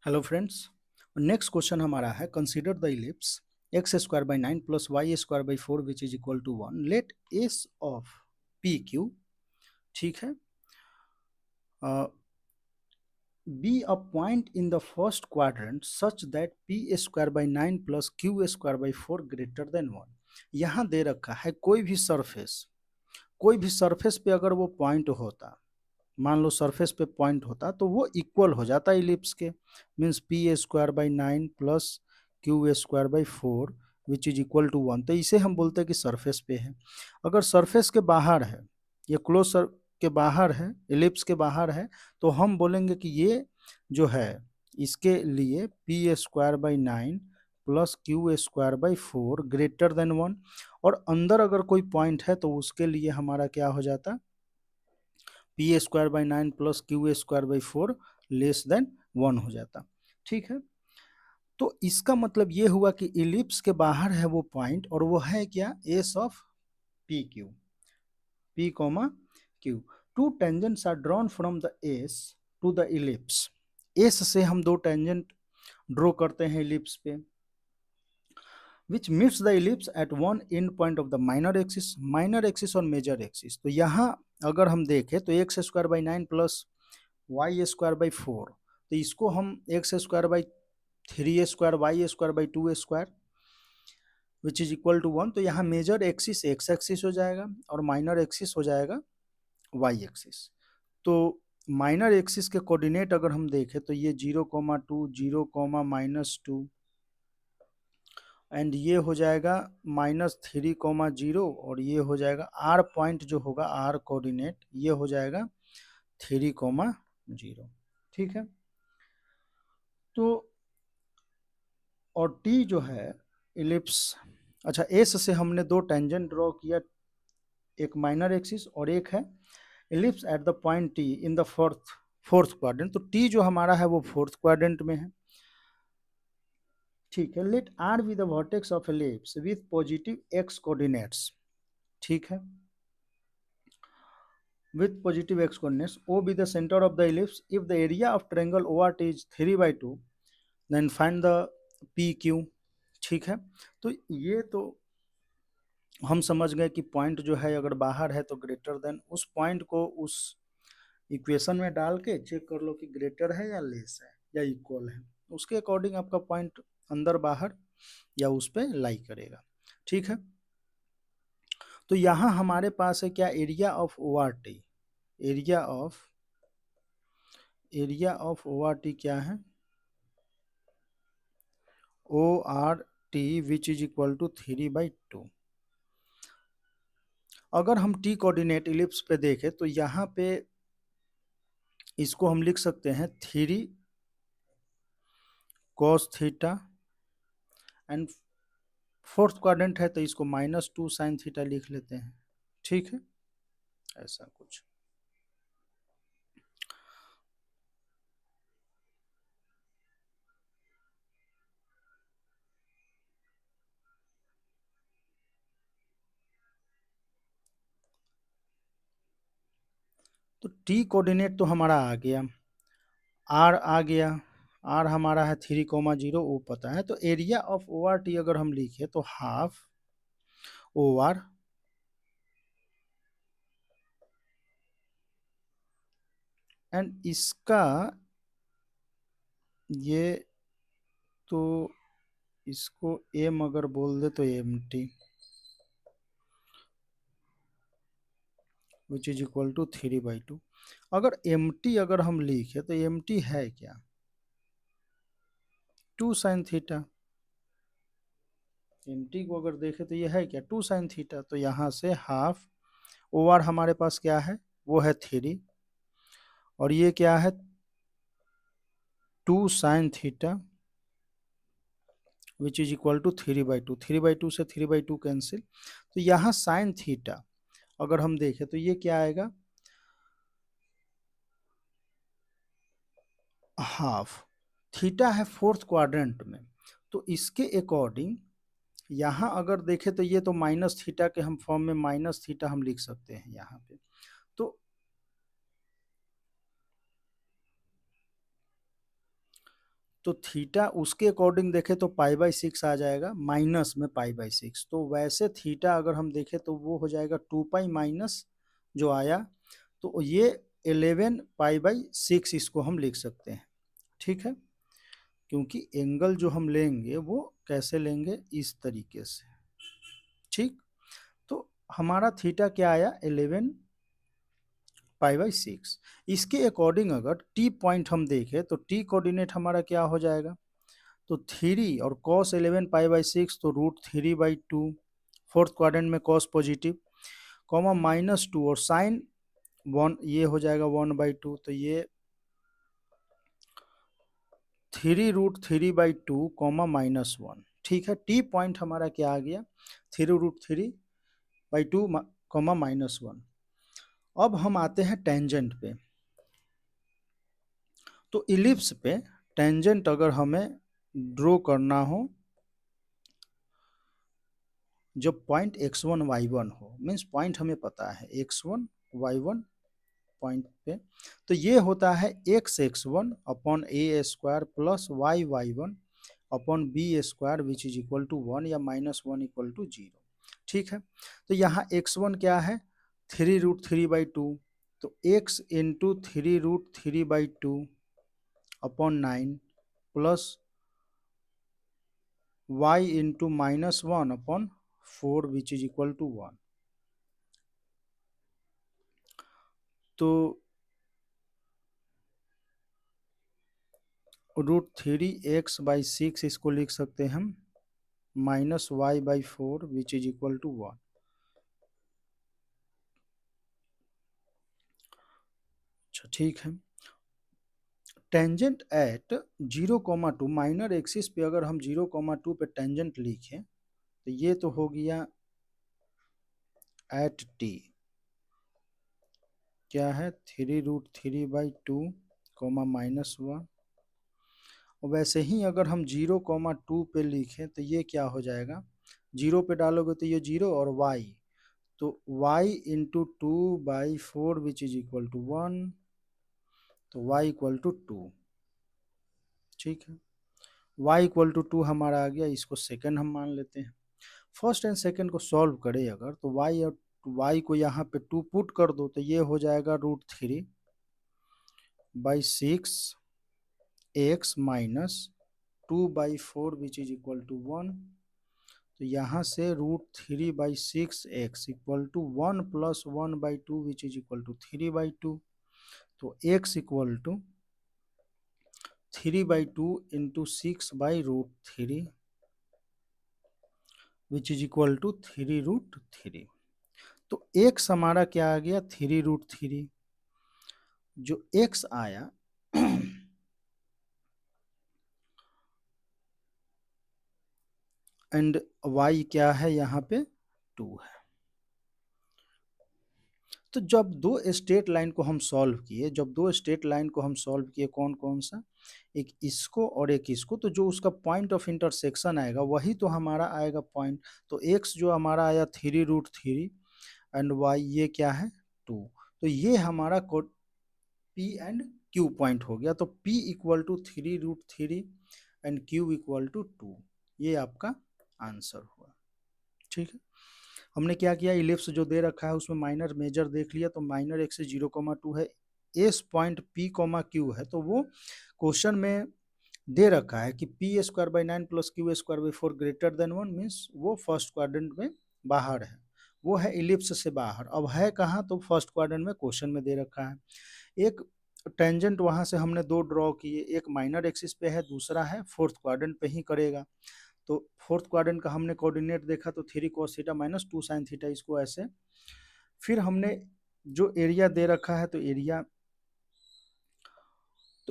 Hello friends. Next question हमारा है consider the ellipse X square by 9 plus Y square by 4 which is equal to 1 let S of P Q. ठीक है। Be a point in the first quadrant such that P square by 9 plus Q square by 4 greater than 1। यहाँ दे रखा है कोई भी surface पे अगर वो पॉइंट होता, मान लो सरफेस पे पॉइंट होता तो वो इक्वल हो जाता इलिप्स के। Means P square by 9 plus Q square by 4 which is equal to 1। तो इसे हम बोलते हैं कि सरफेस पे है। अगर सरफेस के बाहर है, ये क्लोज सर के बाहर है, इलिप्स के बाहर है, तो हम बोलेंगे कि ये जो है इसके लिए P square by 9 plus Q square by 4 greater than 1। और अंदर अगर कोई पॉइंट है तो उसके लिए हमारा क्या हो जाता, P square by 9 plus Q square by 4 less than 1 हो जाता। ठीक है। तो इसका मतलब ये हुआ कि इलिप्स के बाहर है वो पॉइंट और वो है क्या, S of P Q, P comma Q. Two tangents are drawn from the S to the ellipse. S से हम दो टेंजेंट ड्रॉ करते हैं इलिप्स पे, which meets the ellipse at one end point of the minor axis और major axis. तो यहाँ अगर हम देखें तो X square by 9 plus Y square by 4, तो इसको हम X square by 3 square Y square by 2 square which is equal to 1। तो यहाँ मेजर एक्सिस एक्स एक्सिस हो जाएगा और माइनर एक्सिस हो जाएगा वाई एक्सिस। तो माइनर एक्सिस के कोऑर्डिनेट अगर हम देखें तो ये 0,2 0,-2 एंड ये हो जाएगा -3,0 और ये हो जाएगा आर पॉइंट जो होगा, आर कोऑर्डिनेट ये हो जाएगा 3,0। ठीक है। तो और टी जो है इलिप्स, अच्छा एस से हमने दो टेंजेंट ड्रॉ किया, एक माइनर एक्सिस और एक है ellipse at the point T in the fourth quadrant. तो टी जो हमारा है वो फोर्थ क्वाड्रेंट में है। ठीक है। Let R be the vertex of ellipse with positive X coordinates. ठीक है। with positive x coordinates, O be the center of the ellipse. If the area of triangle ORT is 3/2, then find the PQ। ठीक है। तो ये तो हम समझ गए कि पॉइंट जो है अगर बाहर है तो ग्रेटर देन, उस पॉइंट को उस इक्वेशन में डाल के चेक कर लो कि ग्रेटर है या लेस है या इक्वल है, उसके अकॉर्डिंग आपका पॉइंट अंदर बाहर या उस पर लाई करेगा। ठीक है। तो यहाँ हमारे पास है क्या, area of ORT। Area of ORT क्या है, ORT which is equal to 3/2। अगर हम टी कोऑर्डिनेट इलिप्स पे देखें तो यहाँ पे इसको हम लिख सकते हैं 3 cos theta and fourth quadrant है तो इसको -2 sin थीटा लिख लेते हैं। ठीक है, ऐसा कुछ। तो टी कोऑर्डिनेट तो हमारा आ गया, आर आ गया, आर हमारा है 3,0 वो पता है। तो एरिया ऑफ ORT अगर हम लिखे तो हाफ OR एंड इसका ये, तो इसको एम अगर बोल दे तो MT which is equal to 3/2। अगर MT अगर हम लिखे तो MT है क्या, 2 sin थीटा। MT को अगर देखे तो ये है क्या, 2 sin थीटा। तो यहाँ से हाफ OR हमारे पास क्या है, वो है 3 और ये क्या है 2 sin theta which is equal to 3/2। 3/2 से 3/2 कैंसिल। तो यहाँ साइन थीटा अगर हम देखें तो ये क्या आएगा, हाफ। थीटा है फोर्थ क्वाड्रेंट में, तो इसके अकॉर्डिंग यहाँ अगर देखें तो ये तो माइनस थीटा के हम फॉर्म में माइनस थीटा हम लिख सकते हैं यहाँ पे। तो तो थीटा उसके अकॉर्डिंग देखें तो पाई/6 आ जाएगा, माइनस में पाई/6। तो वैसे थीटा अगर हम देखें तो वो हो जाएगा 2 पाई माइनस जो आया, तो ये 11 पाई/6 इसको हम लिख सकते हैं। ठीक है, क्योंकि एंगल जो हम लेंगे वो कैसे लेंगे, इस तरीके से। ठीक, तो हमारा थीटा क्या आया, 11 पाई/6। इसके अकॉर्डिंग अगर टी पॉइंट हम देखें तो टी कोऑर्डिनेट हमारा क्या हो जाएगा, तो 3 और cos 11 पाई/6 तो √3/2, फोर्थ क्वाड्रेंट में cos पॉजिटिव, कॉमा -2 और साइन 1 ये हो जाएगा 1/2, तो ये 3√3/2 कॉमा -1। ठीक है, टी पॉइंट हमारा क्या आ गया, 3√3/2 कॉमा -1। अब हम आते हैं टेंजेंट पे। तो इलिप्स पे टेंजेंट अगर हमें ड्रॉ करना हो, जब पॉइंट x1 y1 हो, मीन्स पॉइंट हमें पता है x1 y1 पॉइंट पे, तो ये होता है x(x1) upon a² plus y(y1) upon b² which is equal to 1 या -1 इक्वल टू 0। ठीक है, तो यहाँ x1 क्या है, 3√3/2, तो x into 3√3/2 upon 9 plus y into -1 upon 4 which is equal to 1। तो √3x/6 इसको लिख सकते हैं हम, -y/4 which is equal to 1। अच्छा ठीक है, टेंजेंट एट 0,2 माइनर एक्सिस पे अगर हम 0,2 पे टेंजेंट लिखें तो ये तो हो गया एट टी, क्या है 3√3/2 -1। और वैसे ही अगर हम 0,2 पे लिखें तो ये क्या हो जाएगा, 0 पे डालोगे तो ये 0 और y, तो y into 2/4 which is equal to 1, तो y इक्वल टू 2। ठीक है, y इक्वल टू 2 हमारा आ गया, इसको सेकंड हम मान लेते हैं। फर्स्ट एंड सेकंड को सॉल्व करें अगर, तो y और y को यहाँ पे 2 पुट कर दो तो ये हो जाएगा √3/6 x minus 2/4 which is equal to 1। तो यहाँ से √3/6 x equal to 1 plus 1/2 which is equal to 3/2। तो x equal to 3/2 into 6/√3 which is equal to 3√3। तो x हमारा क्या आ गया, 3√3। जो x आया एंड y क्या है यहाँ पे 2 है। तो जब दो स्ट्रेट लाइन को हम सॉल्व किए, कौन कौन सा, एक इसको और एक इसको, तो जो उसका पॉइंट ऑफ इंटरसेक्शन आएगा वही तो हमारा आएगा पॉइंट। तो x जो हमारा आया 3√3 एंड y ये क्या है 2, तो ये हमारा P एंड Q पॉइंट हो गया। तो P equal to 3√3 and Q equal to 2, ये आपका आंसर हुआ। ठीक है, हमने क्या किया, इलिप्स जो दे रखा है उसमें माइनर मेजर देख लिया, तो माइनर एक्सिस 0,2 है, एस पॉइंट P, Q है, तो वो क्वेश्चन में दे रखा है कि p²/9 plus q²/4 greater than 1, means वो फर्स्ट क्वाड्रेंट में बाहर है, वो है इलिप्स से बाहर। अब है कहाँ, तो फर्स्ट क्वाड्रेंट में क्वेश्चन में दे रखा है। एक टेंजेंट वहां से हमने 2 ड्रॉ किए, एक माइनर एक्सिस पे है, दूसरा है फोर्थ क्वाड्रेंट पे ही करेगा। तो फोर्थ क्वाड्रेंट का हमने कोऑर्डिनेट देखा तो 3 cos theta minus 2 sin theta, इसको ऐसे। फिर हमने जो एरिया दे रखा है तो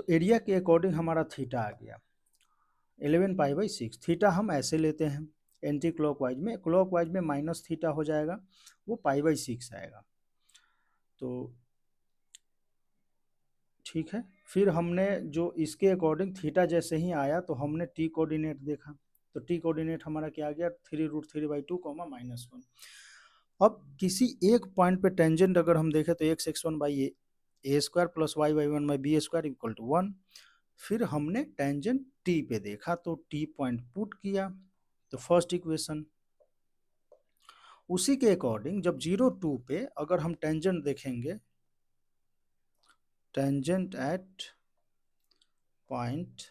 एरिया के अकॉर्डिंग हमारा थीटा आ गया 11 पाई/6। थीटा हम ऐसे लेते हैं एंटी क्लॉकवाइज में, क्लॉकवाइज में माइनस थीटा हो जाएगा, वो पाई/6 आएगा। तो ठीक है, फिर हमने जो इसके अकॉर्डिंग थीटा जैसे ही आया तो हमने टी कोऑर्डिनेट देखा, तो टी कोऑर्डिनेट हमारा क्या आ गया 3√3/2 -1। अब किसी एक पॉइंट पे टेंजेंट अगर हम देखें तो x(x1/a² plus y(y1/b² equal to 1। फिर हमने टेंजेंट टी पे देखा तो टी पॉइंट पुट किया, तो फर्स्ट इक्वेशन। उसी के अकॉर्डिंग जब 0 2 पे अगर हम टेंजेंट देखेंगे, टेंजेंट एट पॉइंट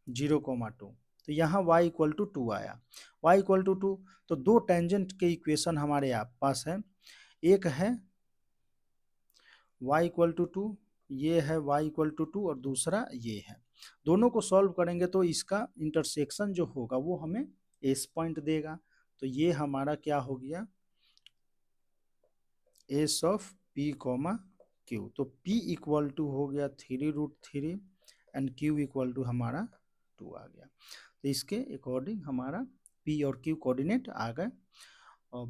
0,2, तो यहाँ y इक्वल टू 2 आया। y इक्वल टू 2, तो दो टेंजेंट के इक्वेशन हमारे पास है, एक है y इक्वल टू 2, ये है y इक्वल टू 2 और दूसरा ये है। दोनों को सॉल्व करेंगे तो इसका इंटरसेक्शन जो होगा वो हमें एस पॉइंट देगा। तो ये हमारा क्या हो गया, S of p comma Q. तो p इक्वल टू हो गया 3√3 एंड q इक्वल टू हमारा 2 आ गया। तो इसके अकॉर्डिंग हमारा p और q कोऑर्डिनेट आ गए और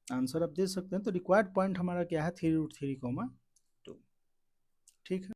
आंसर आप दे सकते हैं। तो रिक्वायर्ड पॉइंट हमारा क्या है, 3√3, 2। ठीक है।